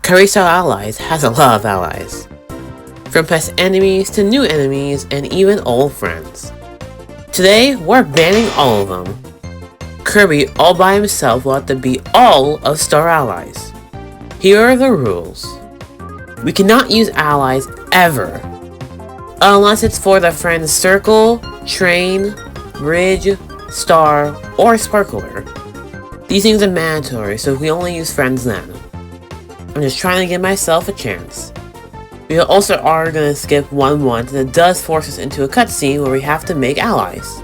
Kirby style allies has a lot of allies. From past enemies to new enemies and even old friends. Today, we're banning all of them. Kirby all by himself will have to beat all of Star Allies. Here are the rules. We cannot use allies ever, unless it's for the friend's Circle, Train, Bridge, Star, or Sparkler. These things are mandatory, so we only use friends then. I'm just trying to give myself a chance. We also are going to skip one once, and it does force us into a cutscene where we have to make allies.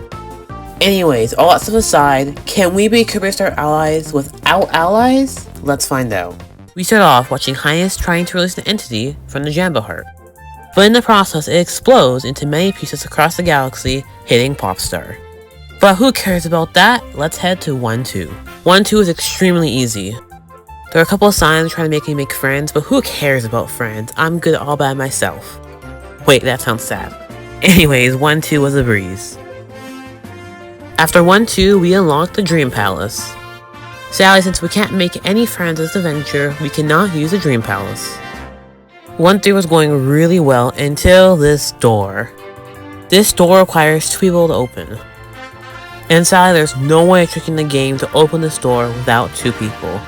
Anyways, all that stuff aside, can we be Kirby Star Allies without allies? Let's find out. We start off watching Highness trying to release an entity from the Jamba Heart. But in the process, it explodes into many pieces across the galaxy, hitting Popstar. But who cares about that? Let's head to 1-2. 1-2 is extremely easy. There are a couple of signs trying to make me make friends, but who cares about friends? I'm good all by myself. Wait, that sounds sad. Anyways, 1-2 was a breeze. After 1-2, we unlock the Dream Palace. Sadly, since we can't make any friends this adventure, we cannot use the Dream Palace. 1-3 was going really well until this door. This door requires 2 people to open. And sadly, there's no way of tricking the game to open this door without 2 people.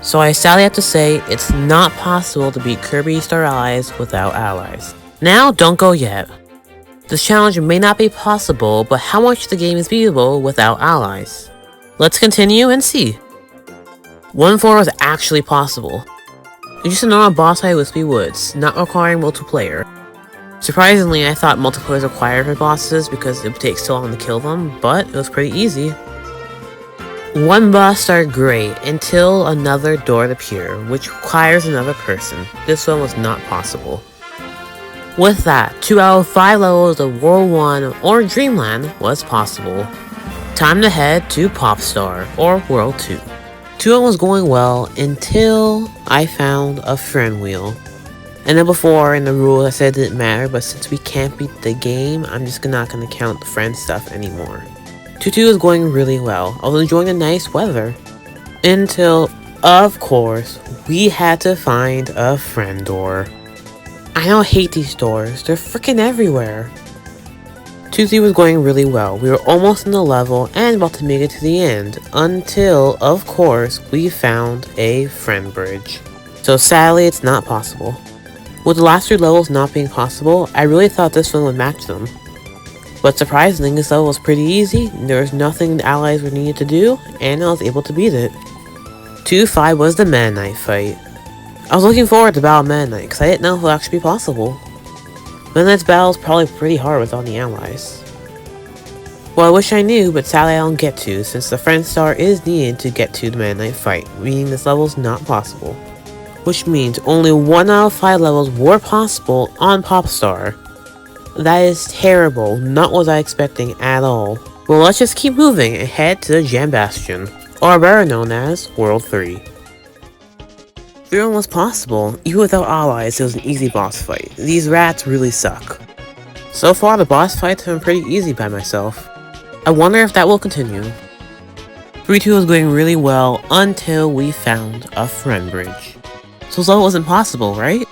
So I sadly have to say, it's not possible to beat Kirby Star Allies without allies. Now, don't go yet. This challenge may not be possible, but how much the game is beatable without allies? Let's continue and see. 1-4 was actually possible. It's just a normal boss fight with Speed Woods, not requiring multiplayer. Surprisingly, I thought multiplayer is required for bosses because it takes so long to kill them, but it was pretty easy. One boss started great until another door appeared, which requires another person. This one was not possible. With that, 2 out of 5 levels of World 1 or Dreamland was possible. Time to head to Popstar or World 2. 2 was going well until I found a friend wheel. And then before in the rules I said it didn't matter, but since we can't beat the game, I'm just not going to count the friend stuff anymore. 2-2 was going really well. I was enjoying the nice weather. Until, of course, we had to find a friend door. I don't hate these doors. They're freaking everywhere. 2-3 was going really well. We were almost in the level and about to make it to the end. Until, of course, we found a friend bridge. So sadly, it's not possible. With the last 3 levels not being possible, I really thought this one would match them. But surprisingly, this level was pretty easy, there was nothing the allies were needed to do, and I was able to beat it. 2-5 was the Meta Knight fight. I was looking forward to Battle Meta Knight, because I didn't know if it would actually be possible. Meta Knight's battle is probably pretty hard without the allies. Well, I wish I knew, but sadly I don't get to, since the friend star is needed to get to the Meta Knight fight, meaning this level is not possible. Which means only 1 out of 5 levels were possible on Popstar. That is terrible, not what I was expecting at all. Well, let's just keep moving and head to the Gem Bastion, or better known as World 3. 3-1 was possible, even without allies it was an easy boss fight. These rats really suck. So far the boss fights have been pretty easy by myself. I wonder if that will continue. 3-2 was going really well until we found a friend bridge. So this level wasn't possible, right?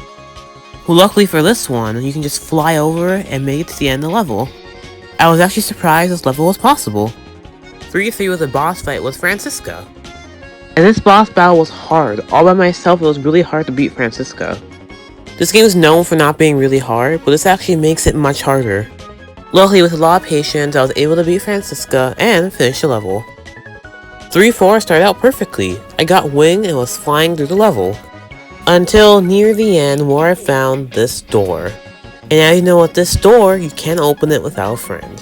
Well, luckily for this one, you can just fly over and make it to the end of the level. I was actually surprised this level was possible. 3-3 was a boss fight with Francisca. And this boss battle was hard. All by myself, it was really hard to beat Francisca. This game is known for not being really hard, but this actually makes it much harder. Luckily, with a lot of patience, I was able to beat Francisca and finish the level. 3-4 started out perfectly. I got wing and was flying through the level. Until near the end where I found this door. And now you know with this door, you can't open it without a friend.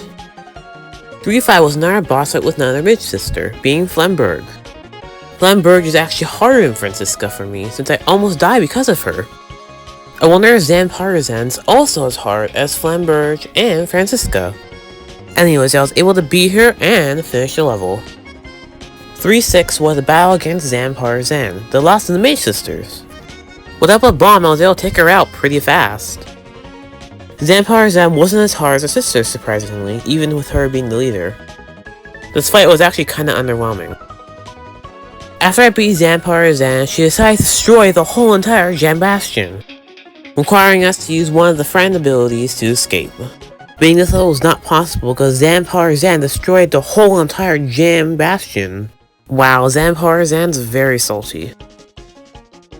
3-5 was another boss fight with another Ridge sister, being Flemberg. Flemberg is actually harder than Francisca for me, since I almost died because of her. I wonder if Zan Partizan's also as hard as Flemberg and Francisca. Anyways, I was able to beat her and finish the level. 3-6 was a battle against Zan Partizan, the last of the Mage sisters. With that bomb, I was able to take her out pretty fast. Zan Partizan wasn't as hard as her sister, surprisingly, even with her being the leader. This fight was actually kinda underwhelming. After I beat Zampar Zan, she decided to destroy the whole entire Jam Bastion, requiring us to use one of the friend abilities to escape. Being this level was not possible because Zampar Zan destroyed the whole entire Jam Bastion. Wow, Zampar Zan's very salty.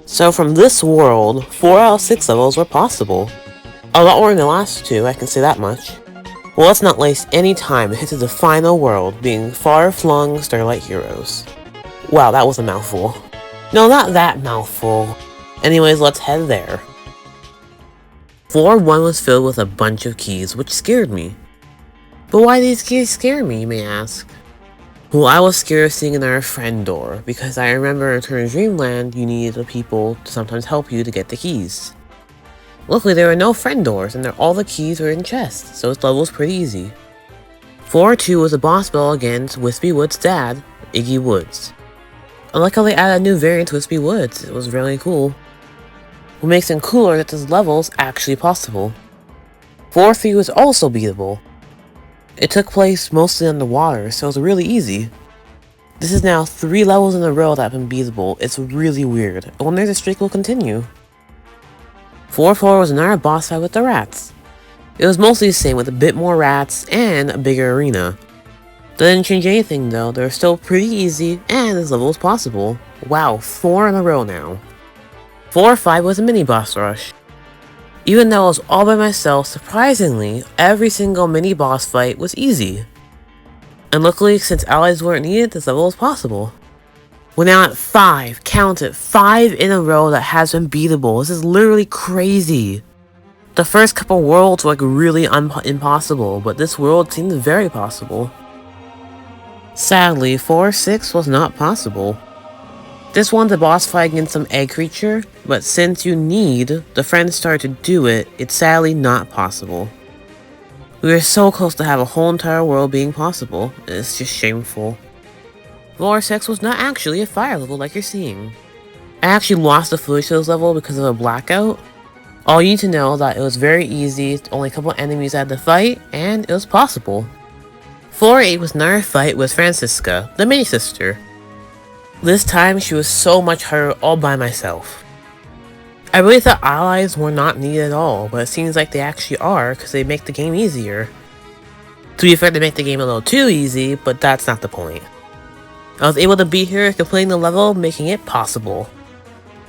So from this world, 4 out of 6 levels were possible. A lot more than the last 2, I can say that much. Well, let's not waste any time and head to the final world, being far-flung Starlight Heroes. Wow, that was a mouthful. No, not that mouthful. Anyways, let's head there. Floor 1 was filled with a bunch of keys, which scared me. But why did these keys scare me, you may ask? Well, I was scared of seeing another friend door, because I remember in Turner's Dreamland, you needed the people to sometimes help you to get the keys. Luckily, there were no friend doors, and all the keys were in chests, so this level was pretty easy. Floor 2 was a boss battle against Wispy Wood's dad, Iggy Woods. I like how they added a new variant to Wispy Woods, it was really cool. What makes it cooler that this level is actually possible. Floor 3 was also beatable. It took place mostly underwater, so it was really easy. This is now 3 levels in a row that have been beatable. It's really weird. I wonder if the streak will continue. Floor 4 was another boss fight with the rats. It was mostly the same with a bit more rats and a bigger arena. That didn't change anything though, they were still pretty easy and this level was possible. Wow, 4 in a row now. Floor 5 was a mini boss rush. Even though I was all by myself, surprisingly, every single mini boss fight was easy. And luckily, since allies weren't needed, this level was possible. We're now at 5, count it, 5 in a row that has been beatable. This is literally crazy. The first couple worlds were like really impossible, but this world seemed very possible. Sadly, 4-6 was not possible. This one's a boss fight against some egg creature, but since you need the friend star to do it, it's sadly not possible. We were so close to have a whole entire world being possible, it's just shameful. Floor 6 was not actually a fire level like you're seeing. I actually lost the footage to this level because of a blackout. All you need to know is that it was very easy, only a couple enemies I had to fight, and it was possible. Floor 8 was another fight with Francisca, the mini-sister. This time, she was so much harder all by myself. I really thought allies were not needed at all, but it seems like they actually are because they make the game easier. To be fair, they make the game a little too easy, but that's not the point. I was able to beat her, completing the level, making it possible.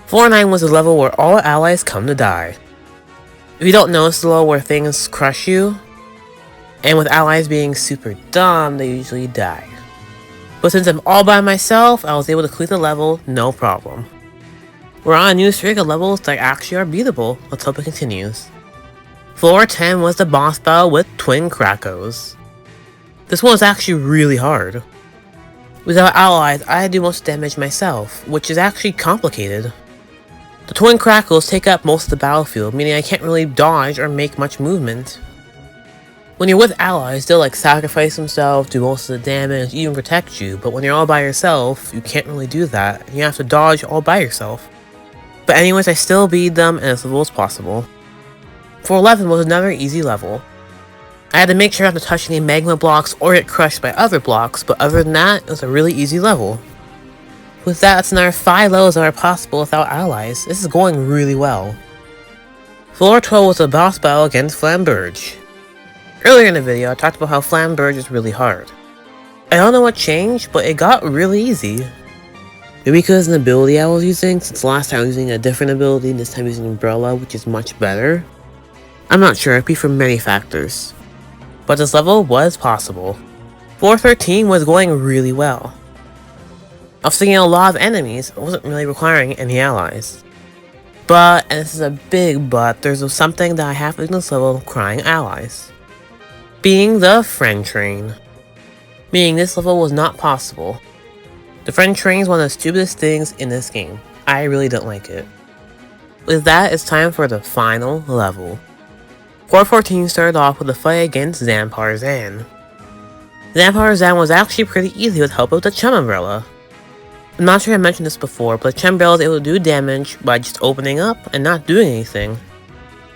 Floor 9 was a level where all allies come to die. If you don't know, it's the level where things crush you, and with allies being super dumb, they usually die. But since I'm all by myself, I was able to complete the level, no problem. We're on a new streak of levels that actually are beatable, let's hope it continues. Floor 10 was the boss battle with Twin Krakos. This one was actually really hard. Without allies, I had to do most damage myself, which is actually complicated. The Twin Krakos take up most of the battlefield, meaning I can't really dodge or make much movement. When you're with allies, they'll like sacrifice themselves, do most of the damage, even protect you, but when you're all by yourself, you can't really do that, and you have to dodge all by yourself. But anyways, I still beat them and as little as possible. Floor 11 was another easy level. I had to make sure not to touch any magma blocks or get crushed by other blocks, but other than that, it was a really easy level. With that, it's another 5 levels that are possible without allies. This is going really well. Floor 12 was a boss battle against Flamberge. Earlier in the video, I talked about how Flamberge is really hard. I don't know what changed, but it got really easy. Maybe because of the ability I was using, since last time I was using a different ability, this time using Umbrella, which is much better. I'm not sure, it could be from many factors. But this level was possible. Floor 13 was going really well. I was seeing a lot of enemies, I wasn't really requiring any allies. But, and this is a big but, there's something that I have to do in this level crying allies. Being the friend train. Meaning this level was not possible. The friend train is one of the stupidest things in this game. I really don't like it. With that, it's time for the final level. Floor 14 started off with a fight against Zampar Zan. Zampar Zan was actually pretty easy with help of the Chum Umbrella. I'm not sure I mentioned this before, but the Chum Umbrella is able to do damage by just opening up and not doing anything.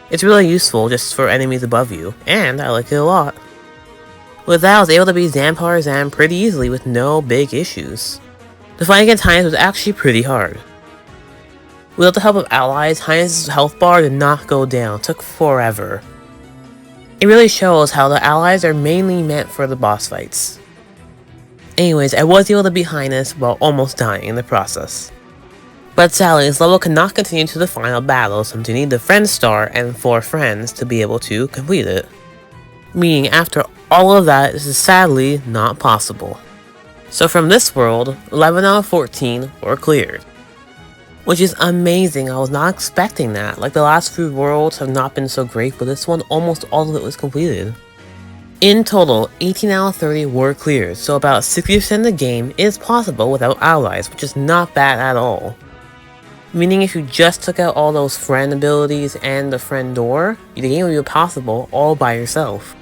It's really useful just for enemies above you, and I like it a lot. With that, I was able to beat Zampar Zan pretty easily with no big issues. The fight against Heinz was actually pretty hard. Without the help of allies, Heinz's health bar did not go down, it took forever. It really shows how the allies are mainly meant for the boss fights. Anyways, I was able to beat Heinz while almost dying in the process. But sadly, this level cannot continue to the final battle since you need the friend star and 4 friends to be able to complete it. Meaning after all of that, this is sadly not possible. So from this world, 11 out of 14 were cleared. Which is amazing, I was not expecting that. Like the last few worlds have not been so great, but this one, almost all of it was completed. In total, 18 out of 30 were cleared, so about 60% of the game is possible without allies, which is not bad at all. Meaning if you just took out all those friend abilities and the friend door, the game would be possible all by yourself.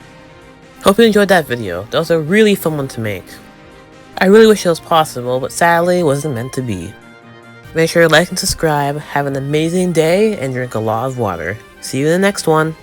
Hope you enjoyed that video, that was a really fun one to make. I really wish it was possible, but sadly it wasn't meant to be. Make sure to like and subscribe, have an amazing day, and drink a lot of water. See you in the next one!